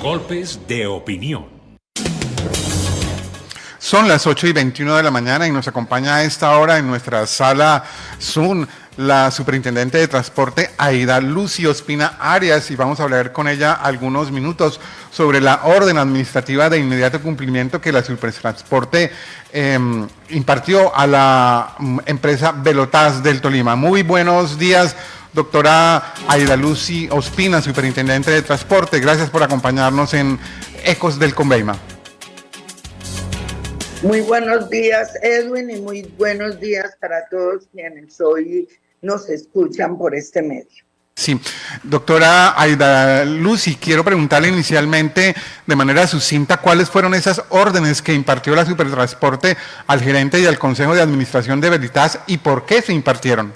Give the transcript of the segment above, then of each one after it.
Golpes de opinión. Son las 8:21 de la mañana y nos acompaña a esta hora en nuestra sala Zoom la superintendente de transporte Aida Lucy Ospina Arias, y vamos a hablar con ella algunos minutos sobre la orden administrativa de inmediato cumplimiento que la Supertransporte impartió a la empresa Velotaz del Tolima. Muy buenos días, doctora Aida Lucy Ospina, superintendente de transporte. Gracias por acompañarnos en Ecos del Conveima. Muy buenos días, Edwin, y muy buenos días para todos quienes hoy nos escuchan por este medio. Sí, doctora Aida Lucy, quiero preguntarle inicialmente de manera sucinta cuáles fueron esas órdenes que impartió la Supertransporte al gerente y al Consejo de Administración de Velotaz y por qué se impartieron.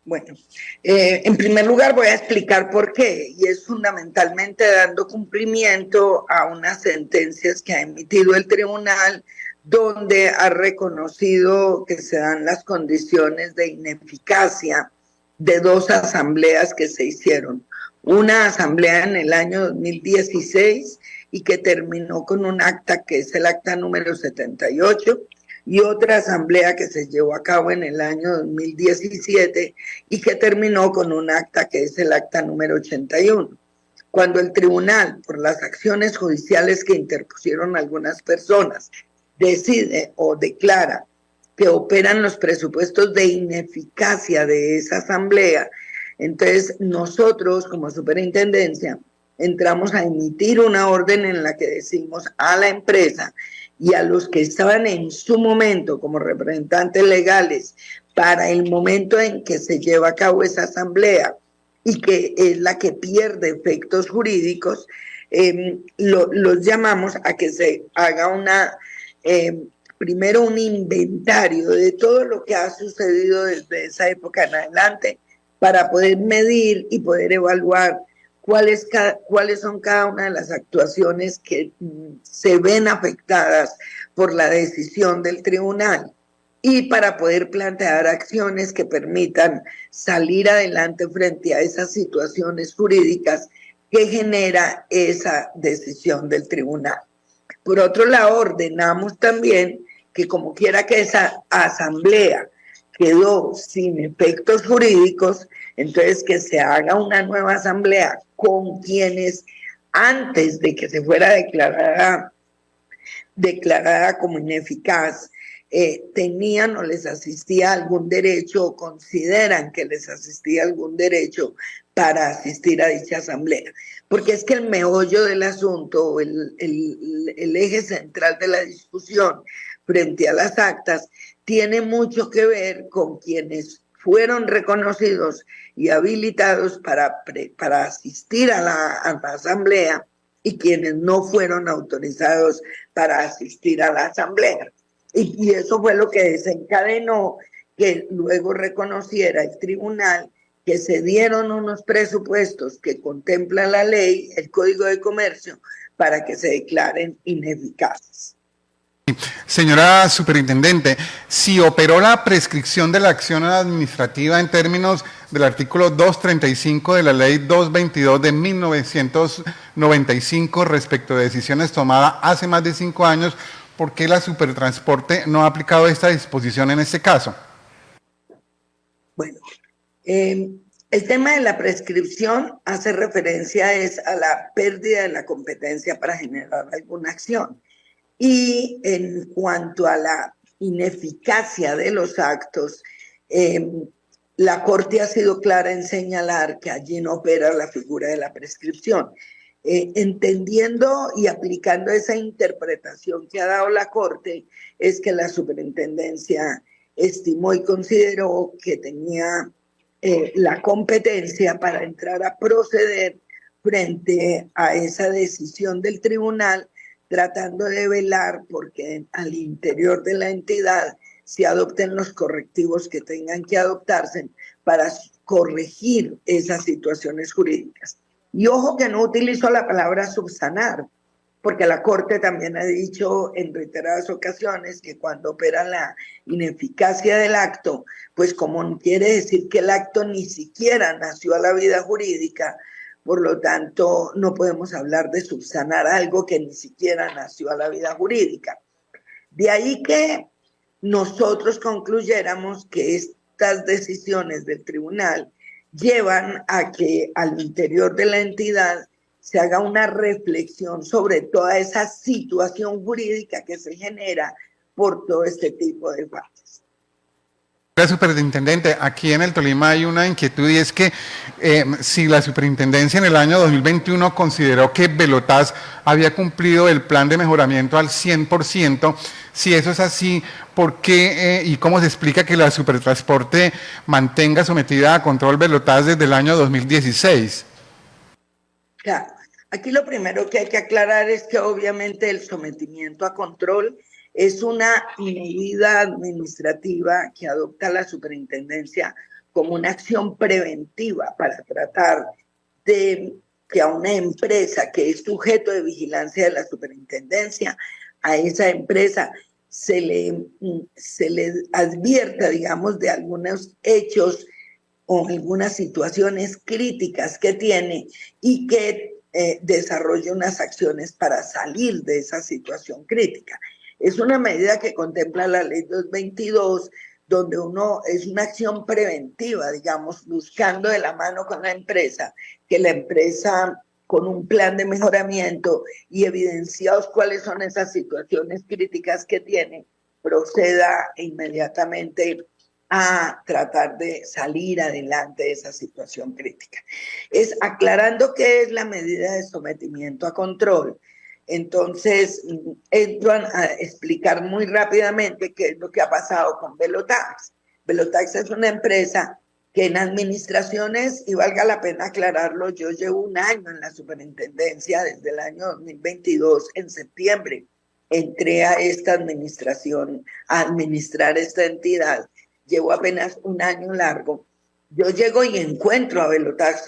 Bueno, en primer lugar voy a explicar por qué, y es fundamentalmente dando cumplimiento a unas sentencias que ha emitido el tribunal, donde ha reconocido que se dan las condiciones de ineficacia de dos asambleas que se hicieron. Una asamblea en el año 2016 y que terminó con un acta que es el acta número 78, y otra asamblea que se llevó a cabo en el año 2017 y que terminó con un acta que es el acta número 81. Cuando el tribunal, por las acciones judiciales que interpusieron algunas personas, decide o declara que operan los presupuestos de ineficacia de esa asamblea, entonces nosotros como superintendencia entramos a emitir una orden en la que decimos a la empresa y a los que estaban en su momento como representantes legales para el momento en que se lleva a cabo esa asamblea y que es la que pierde efectos jurídicos, los llamamos a que se haga primero un inventario de todo lo que ha sucedido desde esa época en adelante para poder medir y poder evaluar cuáles son cada una de las actuaciones que se ven afectadas por la decisión del tribunal y para poder plantear acciones que permitan salir adelante frente a esas situaciones jurídicas que genera esa decisión del tribunal. Por otro lado, ordenamos también que como quiera que esa asamblea quedó sin efectos jurídicos, entonces que se haga una nueva asamblea con quienes antes de que se fuera declarada como ineficaz, tenían o les asistía algún derecho o consideran que les asistía algún derecho para asistir a dicha asamblea. Porque es que el meollo del asunto, el eje central de la discusión frente a las actas, tiene mucho que ver con quienes fueron reconocidos y habilitados para asistir a la asamblea y quienes no fueron autorizados para asistir a la asamblea. Y eso fue lo que desencadenó que luego reconociera el tribunal que se dieron unos presupuestos que contempla la ley, el Código de Comercio, para que se declaren ineficaces. Señora superintendente, si operó la prescripción de la acción administrativa en términos del artículo 235 de la ley 222 de 1995 respecto de decisiones tomadas hace más de 5 años, ¿por qué la Supertransporte no ha aplicado esta disposición en este caso? Bueno, el tema de la prescripción hace referencia a la pérdida de la competencia para generar alguna acción. Y en cuanto a la ineficacia de los actos, la Corte ha sido clara en señalar que allí no opera la figura de la prescripción. Entendiendo y aplicando esa interpretación que ha dado la Corte, es que la superintendencia estimó y consideró que tenía la competencia para entrar a proceder frente a esa decisión del tribunal, tratando de velar porque al interior de la entidad se adopten los correctivos que tengan que adoptarse para corregir esas situaciones jurídicas. Y ojo que no utilizo la palabra subsanar, porque la Corte también ha dicho en reiteradas ocasiones que cuando opera la ineficacia del acto, pues como quiere decir que el acto ni siquiera nació a la vida jurídica, por lo tanto no podemos hablar de subsanar algo que ni siquiera nació a la vida jurídica. De ahí que nosotros concluyéramos que estas decisiones del tribunal llevan a que al interior de la entidad se haga una reflexión sobre toda esa situación jurídica que se genera por todo este tipo de faltas. Superintendente, aquí en el Tolima hay una inquietud y es que si la superintendencia en el año 2021 consideró que Velotas había cumplido el plan de mejoramiento al 100%, si eso es así, ¿por qué y cómo se explica que la Supertransporte mantenga sometida a control Velotas desde el año 2016? Claro, aquí lo primero que hay que aclarar es que obviamente el sometimiento a control es una medida administrativa que adopta la superintendencia como una acción preventiva para tratar de que a una empresa que es sujeto de vigilancia de la superintendencia, a esa empresa se le advierta, digamos, de algunos hechos o algunas situaciones críticas que tiene y que desarrolle unas acciones para salir de esa situación crítica. Es una medida que contempla la ley 222, donde uno es una acción preventiva, digamos, buscando de la mano con la empresa, que la empresa con un plan de mejoramiento y evidenciados cuáles son esas situaciones críticas que tiene, proceda inmediatamente a tratar de salir adelante de esa situación crítica. Es aclarando qué es la medida de sometimiento a control. Entonces, entro a explicar muy rápidamente qué es lo que ha pasado con Velotax. Velotax es una empresa que en administraciones, y valga la pena aclararlo, yo llevo un año en la superintendencia, desde el año 2022, en septiembre, entré a esta administración, a administrar esta entidad. Llevo apenas un año largo. Yo llego y encuentro a Velotax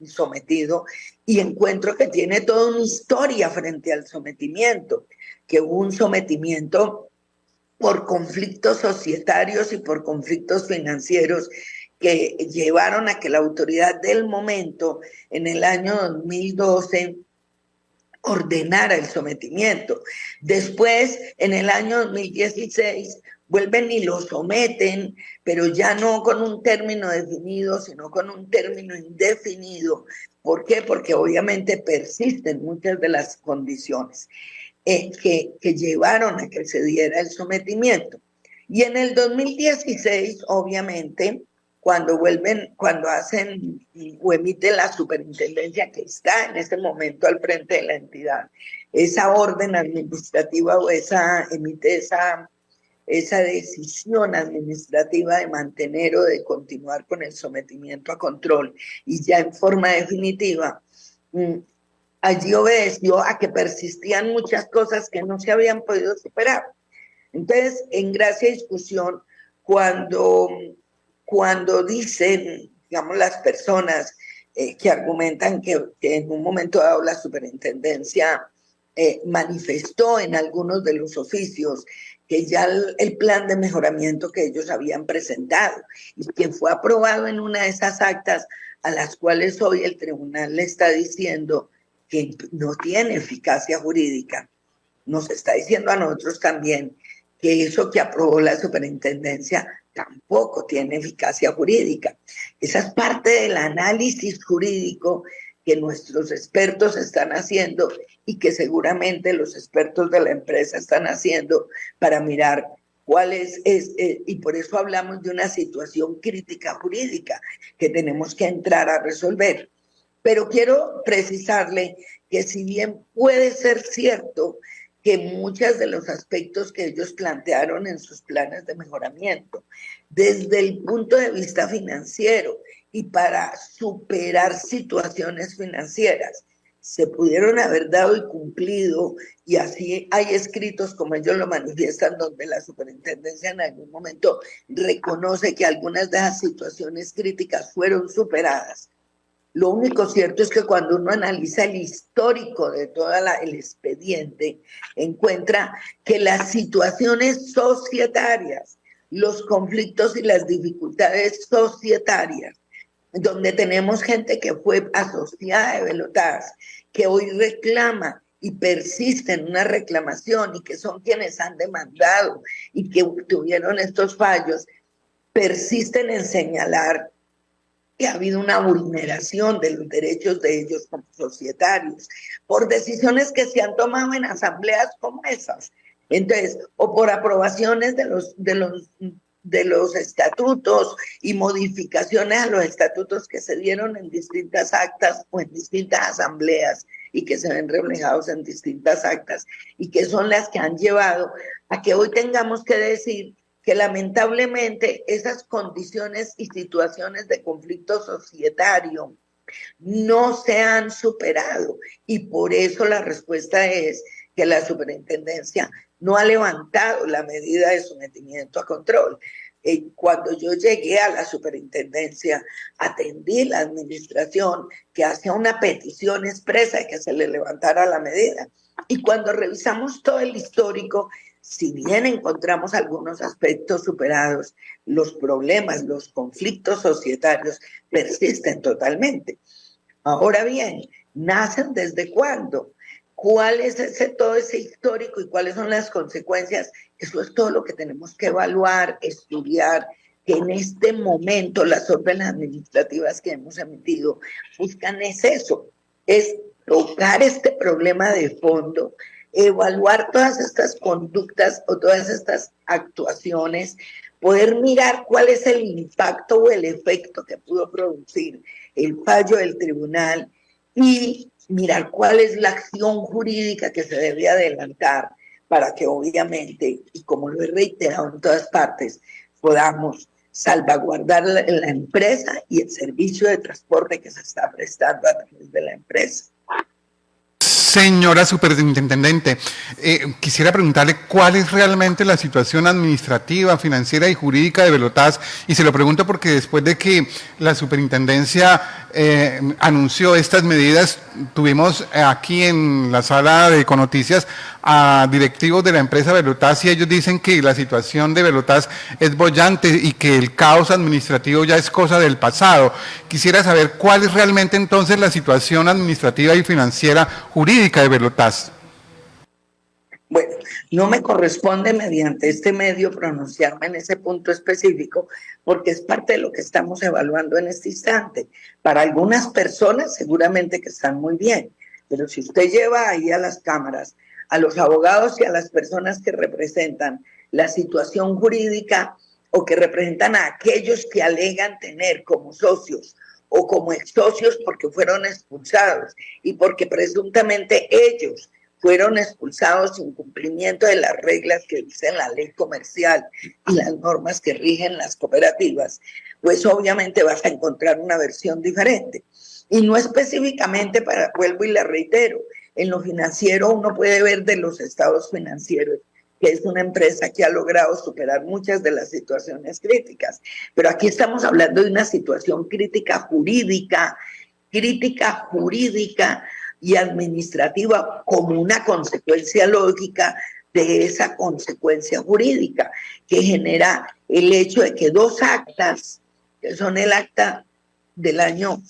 sometido y encuentro que tiene toda una historia frente al sometimiento, que hubo un sometimiento por conflictos societarios y por conflictos financieros que llevaron a que la autoridad del momento, en el año 2012, ordenara el sometimiento. Después, en el año 2016, vuelven y lo someten, pero ya no con un término definido, sino con un término indefinido. ¿Por qué? Porque obviamente persisten muchas de las condiciones que llevaron a que se diera el sometimiento. Y en el 2016, obviamente, cuando hacen o emite la superintendencia que está en este momento al frente de la entidad, esa orden administrativa o emite esa decisión administrativa de mantener o de continuar con el sometimiento a control y ya en forma definitiva, allí obedeció a que persistían muchas cosas que no se habían podido superar. Entonces, en gracia y discusión, cuando dicen, digamos, las personas que argumentan que en un momento dado la superintendencia manifestó en algunos de los oficios que ya el plan de mejoramiento que ellos habían presentado y que fue aprobado en una de esas actas a las cuales hoy el tribunal le está diciendo que no tiene eficacia jurídica, nos está diciendo a nosotros también que eso que aprobó la superintendencia tampoco tiene eficacia jurídica. Esa es parte del análisis jurídico que nuestros expertos están haciendo y que seguramente los expertos de la empresa están haciendo para mirar cuál es y por eso hablamos de una situación crítica jurídica que tenemos que entrar a resolver. Pero quiero precisarle que si bien puede ser cierto que muchos de los aspectos que ellos plantearon en sus planes de mejoramiento, desde el punto de vista financiero y para superar situaciones financieras, se pudieron haber dado y cumplido, y así hay escritos como ellos lo manifiestan, donde la superintendencia en algún momento reconoce que algunas de esas situaciones críticas fueron superadas. Lo único cierto es que cuando uno analiza el histórico de todo el expediente, encuentra que las situaciones societarias, los conflictos y las dificultades societarias donde tenemos gente que fue asociada de Velotas, que hoy reclama y persiste en una reclamación y que son quienes han demandado y que tuvieron estos fallos, persisten en señalar que ha habido una vulneración de los derechos de ellos como societarios por decisiones que se han tomado en asambleas como esas. Entonces, o por aprobaciones de los estatutos y modificaciones a los estatutos que se dieron en distintas actas o en distintas asambleas y que se ven reflejados en distintas actas y que son las que han llevado a que hoy tengamos que decir que lamentablemente esas condiciones y situaciones de conflicto societario no se han superado y por eso la respuesta es que la superintendencia no ha levantado la medida de sometimiento a control. Cuando yo llegué a la superintendencia, atendí la administración que hacía una petición expresa de que se le levantara la medida. Y cuando revisamos todo el histórico, si bien encontramos algunos aspectos superados, los problemas, los conflictos societarios persisten totalmente. Ahora bien, ¿nacen desde cuándo? ¿Cuál es todo ese histórico y cuáles son las consecuencias? Eso es todo lo que tenemos que evaluar, estudiar, que en este momento las órdenes administrativas que hemos emitido buscan es eso, es tocar este problema de fondo, evaluar todas estas conductas o todas estas actuaciones, poder mirar cuál es el impacto o el efecto que pudo producir el fallo del tribunal y mirar cuál es la acción jurídica que se debe adelantar para que obviamente, y como lo he reiterado en todas partes, podamos salvaguardar la empresa y el servicio de transporte que se está prestando a través de la empresa. Señora Superintendente, quisiera preguntarle cuál es realmente la situación administrativa, financiera y jurídica de Velotas, y se lo pregunto porque después de que la Superintendencia anunció estas medidas, tuvimos aquí en la sala de Econoticias a directivos de la empresa Velotas y ellos dicen que la situación de Velotas es boyante y que el caos administrativo ya es cosa del pasado. Quisiera saber cuál es realmente entonces la situación administrativa y financiera jurídica de Velotas. Bueno, no me corresponde mediante este medio pronunciarme en ese punto específico porque es parte de lo que estamos evaluando en este instante. Para algunas personas seguramente que están muy bien, pero si usted lleva ahí a las cámaras, a los abogados y a las personas que representan la situación jurídica o que representan a aquellos que alegan tener como socios o como ex socios porque fueron expulsados y porque presuntamente ellos fueron expulsados sin cumplimiento de las reglas que dicen la ley comercial y las normas que rigen las cooperativas, pues obviamente vas a encontrar una versión diferente. Y no específicamente para, vuelvo y le reitero, en lo financiero uno puede ver de los estados financieros que es una empresa que ha logrado superar muchas de las situaciones críticas. Pero aquí estamos hablando de una situación crítica jurídica y administrativa como una consecuencia lógica de esa consecuencia jurídica que genera el hecho de que dos actas, que son el acta del año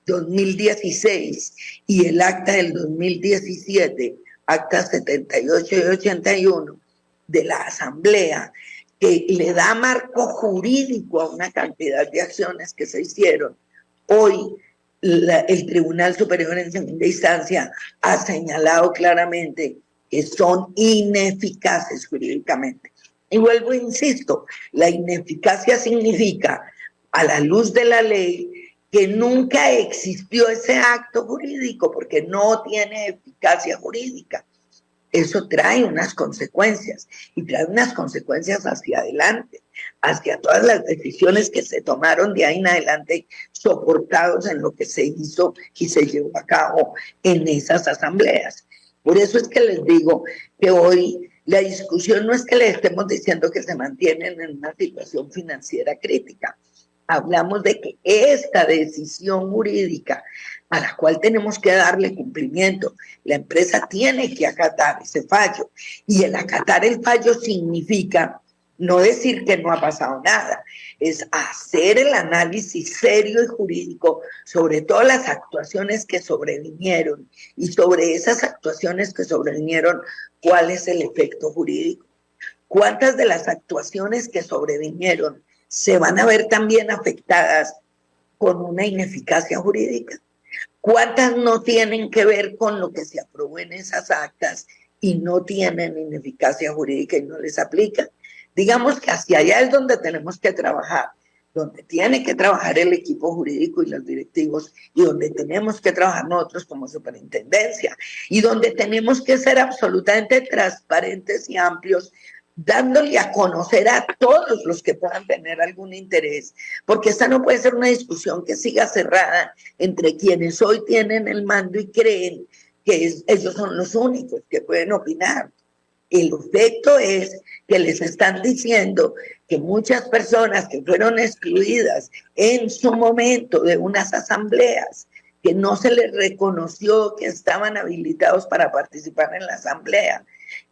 2016 y el acta del 2017, actas 78 y 81 de la Asamblea, que le da marco jurídico a una cantidad de acciones que se hicieron, hoy el Tribunal Superior en Segunda Instancia ha señalado claramente que son ineficaces jurídicamente. Y vuelvo e insisto, la ineficacia significa, a la luz de la ley, que nunca existió ese acto jurídico porque no tiene eficacia jurídica. Eso trae unas consecuencias y trae unas consecuencias hacia adelante, hacia todas las decisiones que se tomaron de ahí en adelante, soportados en lo que se hizo y se llevó a cabo en esas asambleas. Por eso es que les digo que hoy la discusión no es que les estemos diciendo que se mantienen en una situación financiera crítica. Hablamos de que esta decisión jurídica a la cual tenemos que darle cumplimiento, la empresa tiene que acatar ese fallo y el acatar el fallo significa No decir que no ha pasado nada, es hacer el análisis serio y jurídico sobre todas las actuaciones que sobrevinieron y sobre esas actuaciones que sobrevinieron, ¿cuál es el efecto jurídico? ¿Cuántas de las actuaciones que sobrevinieron se van a ver también afectadas con una ineficacia jurídica? ¿Cuántas no tienen que ver con lo que se aprobó en esas actas y no tienen ineficacia jurídica y no les aplica? Digamos que hacia allá es donde tenemos que trabajar, donde tiene que trabajar el equipo jurídico y los directivos y donde tenemos que trabajar nosotros como superintendencia y donde tenemos que ser absolutamente transparentes y amplios, dándole a conocer a todos los que puedan tener algún interés, porque esta no puede ser una discusión que siga cerrada entre quienes hoy tienen el mando y creen que ellos son los únicos que pueden opinar. El efecto es que les están diciendo que muchas personas que fueron excluidas en su momento de unas asambleas, que no se les reconoció que estaban habilitados para participar en la asamblea,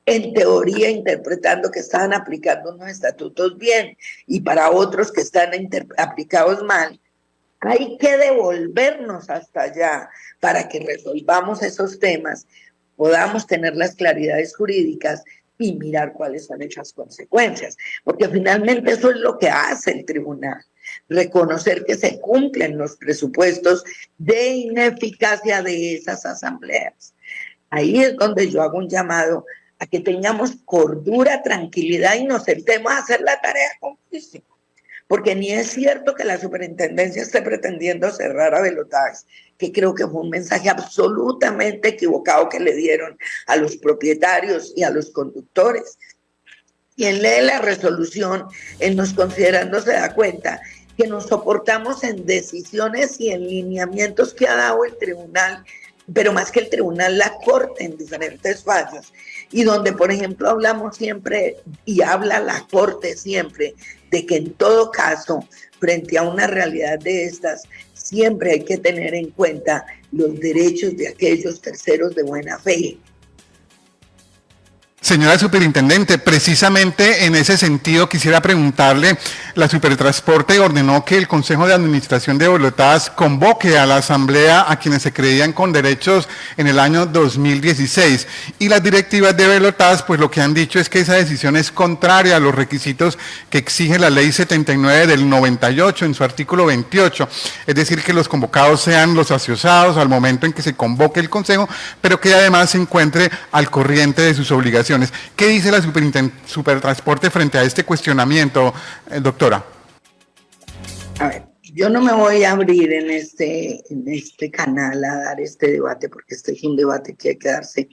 en teoría interpretando que estaban aplicando unos estatutos bien y para otros que están aplicados mal, hay que devolvernos hasta allá para que resolvamos esos temas, podamos tener las claridades jurídicas y mirar cuáles son esas consecuencias, porque finalmente eso es lo que hace el tribunal, reconocer que se cumplen los presupuestos de ineficacia de esas asambleas. Ahí es donde yo hago un llamado a que tengamos cordura, tranquilidad y nos sentemos a hacer la tarea con juicio. Porque ni es cierto que la superintendencia esté pretendiendo cerrar a Velotax, que creo que fue un mensaje absolutamente equivocado que le dieron a los propietarios y a los conductores. Quien lee la resolución en los considerandos se da cuenta que nos soportamos en decisiones y en lineamientos que ha dado el tribunal, pero más que el tribunal, la Corte en diferentes fallos, y donde, por ejemplo, hablamos siempre, y habla la Corte siempre, de que en todo caso, frente a una realidad de estas, siempre hay que tener en cuenta los derechos de aquellos terceros de buena fe. Señora Superintendente, precisamente en ese sentido quisiera preguntarle, la Supertransporte ordenó que el Consejo de Administración de Velotax convoque a la Asamblea a quienes se creían con derechos en el año 2016 y las directivas de Velotax pues lo que han dicho es que esa decisión es contraria a los requisitos que exige la Ley 79 del 98 en su artículo 28, es decir que los convocados sean los asociados al momento en que se convoque el Consejo, pero que además se encuentre al corriente de sus obligaciones. ¿Qué dice la Supertransporte frente a este cuestionamiento, doctora? A ver, yo no me voy a abrir en este canal a dar este debate, porque este es un debate que hay que darse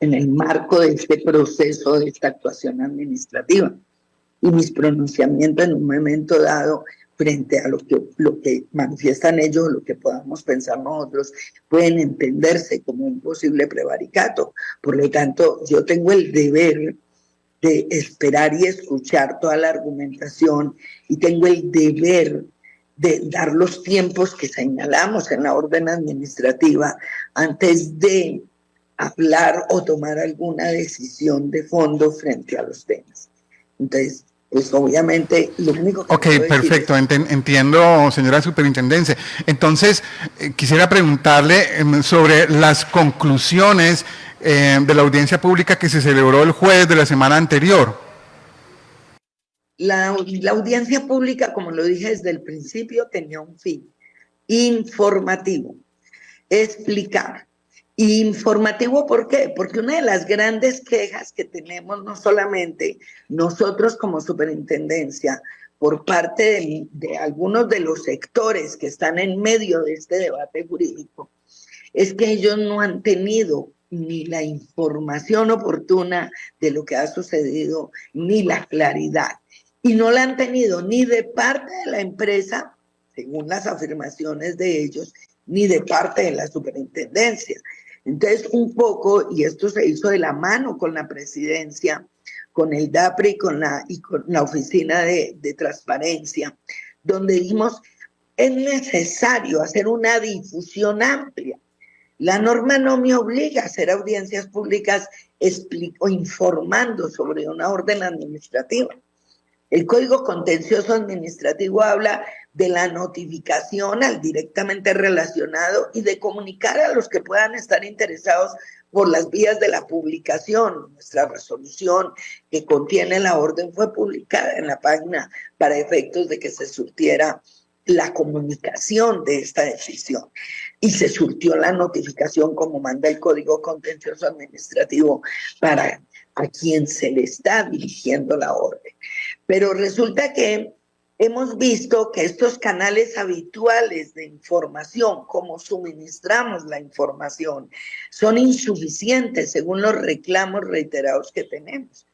en el marco de este proceso de esta actuación administrativa. Y mis pronunciamientos en un momento dado frente a lo que manifiestan ellos, lo que podamos pensar nosotros, pueden entenderse como un posible prevaricato. Por lo tanto, yo tengo el deber de esperar y escuchar toda la argumentación y tengo el deber de dar los tiempos que señalamos en la orden administrativa antes de hablar o tomar alguna decisión de fondo frente a los temas. Entonces, pues obviamente lo único que... Ok, perfecto, entiendo, señora Superintendencia. Entonces, quisiera preguntarle sobre las conclusiones de la audiencia pública que se celebró el jueves de la semana anterior. La audiencia pública, como lo dije desde el principio, tenía un fin informativo, explicar. Informativo, ¿por qué? Porque una de las grandes quejas que tenemos, no solamente nosotros como superintendencia, por parte de algunos de los sectores que están en medio de este debate jurídico, es que ellos no han tenido ni la información oportuna de lo que ha sucedido, ni la claridad. Y no la han tenido ni de parte de la empresa, según las afirmaciones de ellos, ni de parte de la superintendencia. Entonces, un poco, y esto se hizo de la mano con la presidencia, con el DAPRE y con la oficina de transparencia, donde dijimos, es necesario hacer una difusión amplia. La norma no me obliga a hacer audiencias públicas o informando sobre una orden administrativa, El Código Contencioso Administrativo habla de la notificación al directamente relacionado y de comunicar a los que puedan estar interesados por las vías de la publicación. Nuestra resolución que contiene la orden fue publicada en la página para efectos de que se surtiera la comunicación de esta decisión y se surtió la notificación como manda el Código Contencioso Administrativo para a quien se le está dirigiendo la orden. Pero resulta que hemos visto que estos canales habituales de información, como suministramos la información, son insuficientes según los reclamos reiterados que tenemos.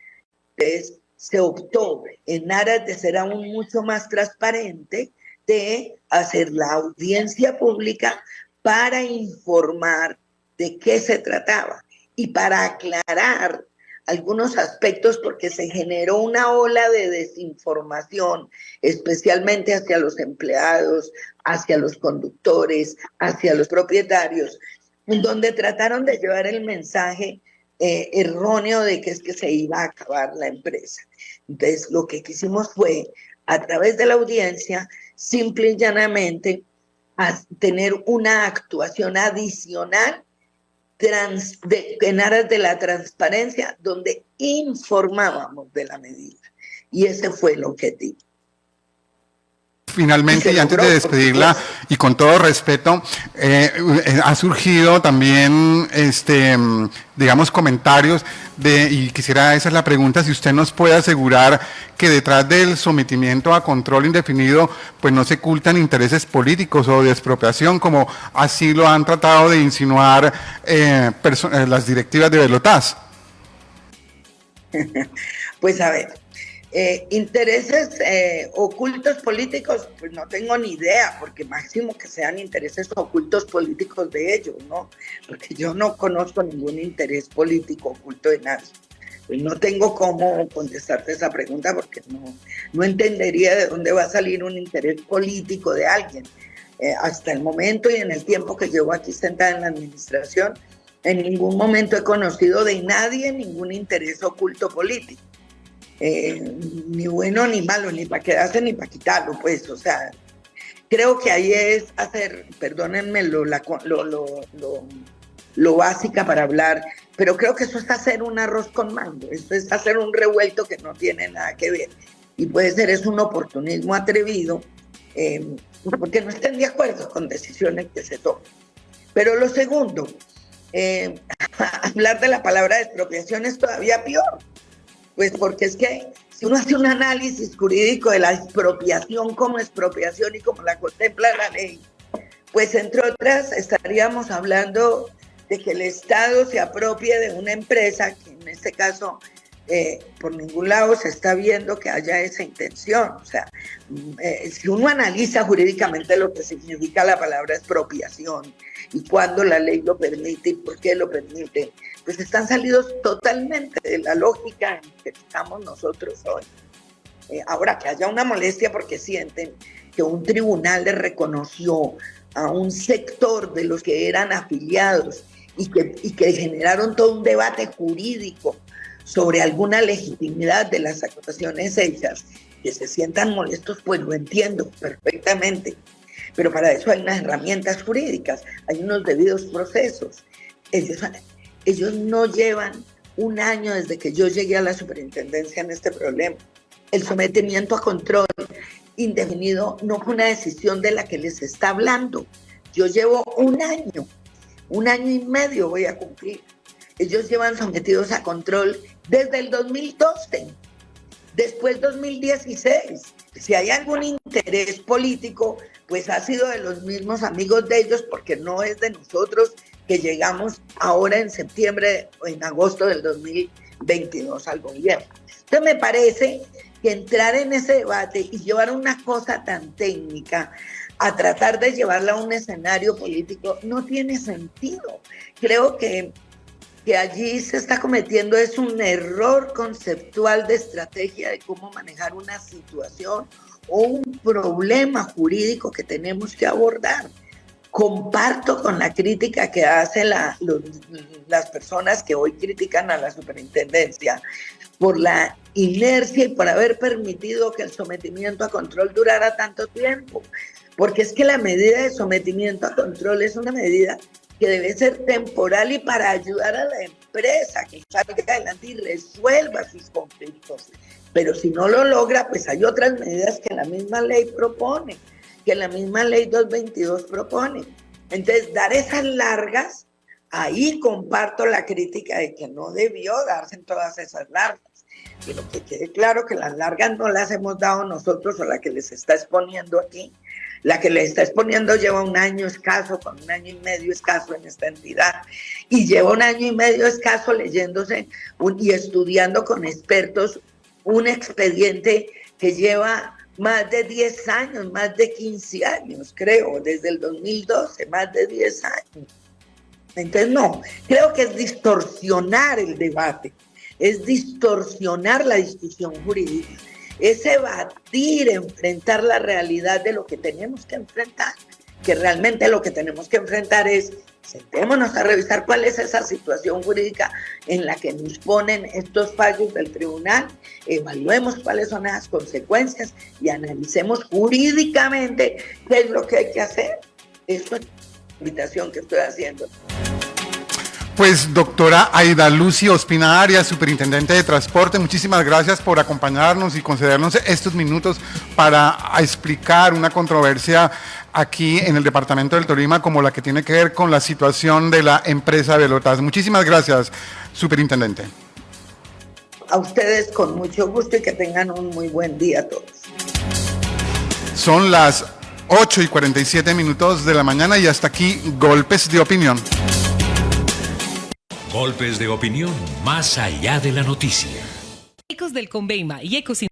Entonces, se optó, en aras de ser aún mucho más transparente, de hacer la audiencia pública para informar de qué se trataba y para aclarar algunos aspectos, porque se generó una ola de desinformación, especialmente hacia los empleados, hacia los conductores, hacia los propietarios, en donde trataron de llevar el mensaje erróneo de que es que se iba a acabar la empresa. Entonces, lo que quisimos fue, a través de la audiencia, simple y llanamente, tener una actuación adicional en aras de la transparencia, donde informábamos de la medida. Y ese fue el objetivo. Finalmente, y antes de despedirla, y con todo respeto, ha surgido también, digamos, comentarios y quisiera, esa es la pregunta, si usted nos puede asegurar que detrás del sometimiento a control indefinido, pues no se ocultan intereses políticos o de expropiación, como así lo han tratado de insinuar las directivas de Velotas. Pues a ver, intereses ocultos políticos, pues no tengo ni idea, porque máximo que sean intereses ocultos políticos de ellos, ¿no? Porque yo no conozco ningún interés político oculto de nadie. Pues no tengo cómo contestarte esa pregunta, porque no entendería de dónde va a salir un interés político de alguien. Hasta el momento y en el tiempo que llevo aquí sentada en la administración, en ningún momento he conocido de nadie ningún interés oculto político. Ni bueno ni malo, ni para quedarse ni para quitarlo, pues, o sea, creo que ahí es hacer, perdónenme lo básica para hablar, pero creo que eso es hacer un arroz con mango, eso es hacer un revuelto que no tiene nada que ver, y puede ser es un oportunismo atrevido, porque no estén de acuerdo con decisiones que se toman. Pero lo segundo, hablar de la palabra expropiación es todavía peor. Pues porque es que si uno hace un análisis jurídico de la expropiación como expropiación y como la contempla la ley, pues entre otras estaríamos hablando de que el Estado se apropie de una empresa, que en este caso por ningún lado se está viendo que haya esa intención. O sea, si uno analiza jurídicamente lo que significa la palabra expropiación y cuándo la ley lo permite y por qué lo permite, pues están salidos totalmente de la lógica en que estamos nosotros hoy. Ahora, que haya una molestia porque sienten que un tribunal le reconoció a un sector de los que eran afiliados y que generaron todo un debate jurídico sobre alguna legitimidad de las actuaciones hechas, que se sientan molestos, pues lo entiendo perfectamente. Pero para eso hay unas herramientas jurídicas, hay unos debidos procesos. Ellos no llevan un año desde que yo llegué a la superintendencia en este problema. El sometimiento a control indefinido no fue una decisión de la que les está hablando. Yo llevo un año y medio voy a cumplir. Ellos llevan sometidos a control desde el 2012, después 2016. Si hay algún interés político, pues ha sido de los mismos amigos de ellos, porque no es de nosotros que llegamos ahora en septiembre o en agosto del 2022 al gobierno. Entonces me parece que entrar en ese debate y llevar una cosa tan técnica a tratar de llevarla a un escenario político no tiene sentido. Creo que allí se está cometiendo es un error conceptual de estrategia de cómo manejar una situación o un problema jurídico que tenemos que abordar. Comparto con la crítica que hacen las personas que hoy critican a la superintendencia por la inercia y por haber permitido que el sometimiento a control durara tanto tiempo. Porque es que la medida de sometimiento a control es una medida que debe ser temporal y para ayudar a la empresa que salga adelante y resuelva sus conflictos. Pero si no lo logra, pues hay otras medidas que la misma ley propone, que la misma ley 222 propone. Entonces, dar esas largas, ahí comparto la crítica de que no debió darse en todas esas largas. Pero que quede claro que las largas no las hemos dado nosotros o la que les está exponiendo aquí. La que le está exponiendo lleva un año escaso, con un año y medio escaso en esta entidad, y lleva un año y medio escaso leyéndose y estudiando con expertos un expediente que lleva más de 10 años, más de 15 años, creo, desde el 2012, más de 10 años. Entonces, no, creo que es distorsionar el debate, es distorsionar la discusión jurídica, es evadir, enfrentar la realidad de lo que tenemos que enfrentar, que realmente lo que tenemos que enfrentar es, sentémonos a revisar cuál es esa situación jurídica en la que nos ponen estos fallos del tribunal, evaluemos cuáles son las consecuencias y analicemos jurídicamente qué es lo que hay que hacer. Eso es la invitación que estoy haciendo. Pues doctora Aida Lucy Ospina Arias, superintendente de transporte, muchísimas gracias por acompañarnos y concedernos estos minutos para explicar una controversia aquí en el departamento del Tolima como la que tiene que ver con la situación de la empresa Velotas. Muchísimas gracias, superintendente. A ustedes con mucho gusto y que tengan un muy buen día todos. Son las 8:47 de la mañana y hasta aquí Golpes de Opinión. Golpes de opinión más allá de la noticia. Ecos del Conveima y Ecos